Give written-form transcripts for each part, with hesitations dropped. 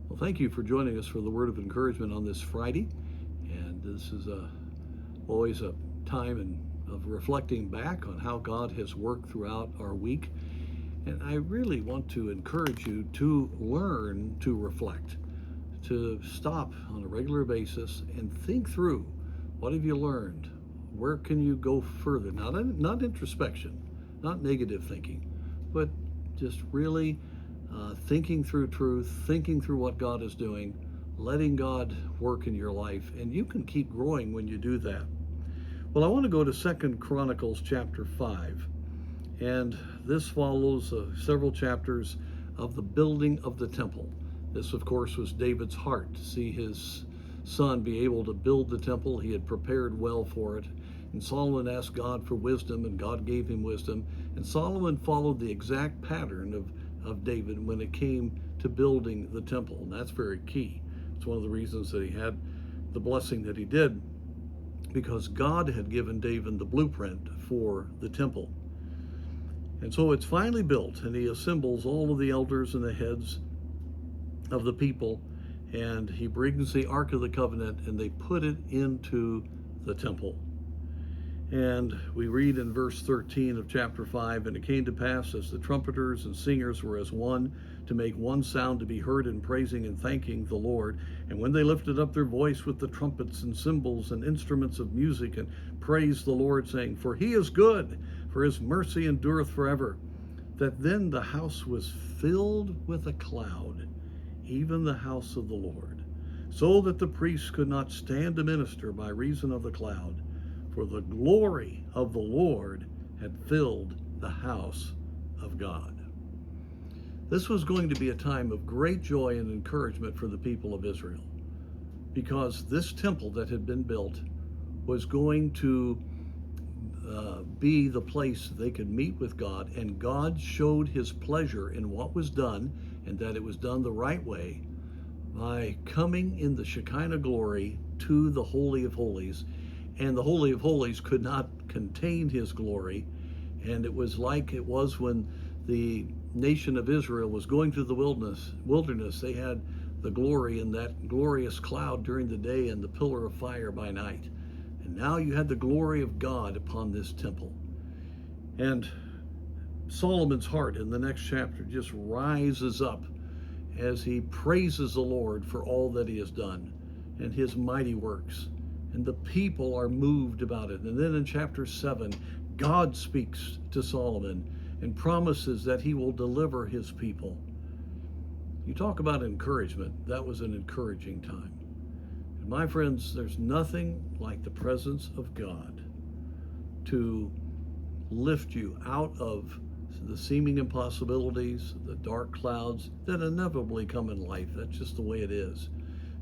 Well, thank you for joining us for the word of encouragement on this Friday. And this is always a time of reflecting back on how God has worked throughout our week. And I really want to encourage you to learn to reflect, to stop on a regular basis and think through, what have you learned? Where can you go further? Not introspection, not negative thinking, but just really thinking through truth, thinking through what God is doing, letting God work in your life, and you can keep growing when you do that. Well, I want to go to 2 Chronicles chapter 5, and this follows several chapters of the building of the temple. This, of course, was David's heart, to see his son be able to build the temple. He had prepared well for it. And Solomon asked God for wisdom, and God gave him wisdom. And Solomon followed the exact pattern of David when it came to building the temple. And that's very key. It's one of the reasons that he had the blessing that he did, because God had given David the blueprint for the temple. And so it's finally built, and he assembles all of the elders and the heads of the people, and he brings the Ark of the Covenant, and they put it into the temple. And we read in verse 13 of chapter 5, and it came to pass, as the trumpeters and singers were as one, to make one sound to be heard in praising and thanking the Lord. And when they lifted up their voice with the trumpets and cymbals and instruments of music, and praised the Lord, saying, For he is good, for his mercy endureth forever. That then the house was filled with a cloud, even the house of the Lord, so that the priests could not stand to minister by reason of the cloud. For the glory of the Lord had filled the house of God. This was going to be a time of great joy and encouragement for the people of Israel, because this temple that had been built was going to be the place they could meet with God, and God showed his pleasure in what was done, and that it was done the right way, by coming in the Shekinah glory to the Holy of Holies. And the Holy of Holies could not contain his glory. And it was like it was when the nation of Israel was going through the wilderness. They had the glory in that glorious cloud during the day and the pillar of fire by night. And now you had the glory of God upon this temple. And Solomon's heart in the next chapter just rises up as he praises the Lord for all that he has done and his mighty works. And the people are moved about it. And then in chapter 7, God speaks to Solomon and promises that he will deliver his people. You talk about encouragement. That was an encouraging time. And my friends, there's nothing like the presence of God to lift you out of the seeming impossibilities, the dark clouds that inevitably come in life. That's just the way it is.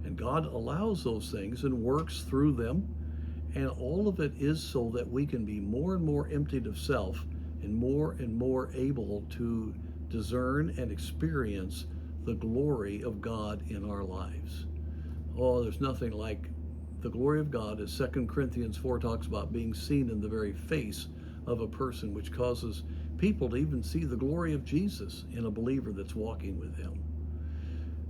And God allows those things and works through them. And all of it is so that we can be more and more emptied of self and more able to discern and experience the glory of God in our lives. Oh, there's nothing like the glory of God, as 2 Corinthians 4 talks about, being seen in the very face of a person, which causes people to even see the glory of Jesus in a believer that's walking with him.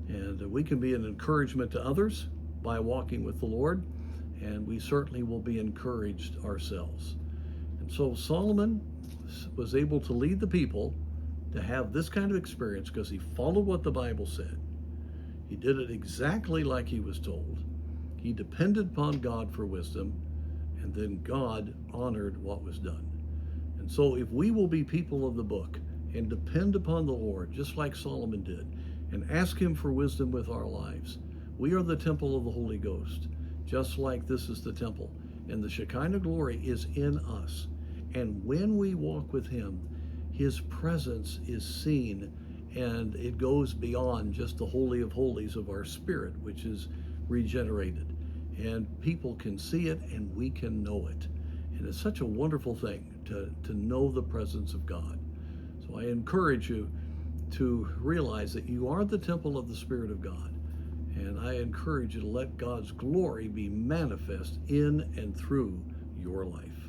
And we can be an encouragement to others by walking with the Lord, and we certainly will be encouraged ourselves. And so Solomon was able to lead the people to have this kind of experience because he followed what the Bible said. He did it exactly like he was told. He depended upon God for wisdom, and then God honored what was done. And so if we will be people of the book and depend upon the Lord, just like Solomon did, and ask him for wisdom with our lives, we are the temple of the Holy Ghost, just like this is the temple. And the Shekinah glory is in us. And when we walk with him, his presence is seen, and it goes beyond just the Holy of Holies of our spirit, which is regenerated. And people can see it, and we can know it. And it's such a wonderful thing to know the presence of God. So I encourage you to realize that you are the temple of the Spirit of God. And I encourage you to let God's glory be manifest in and through your life.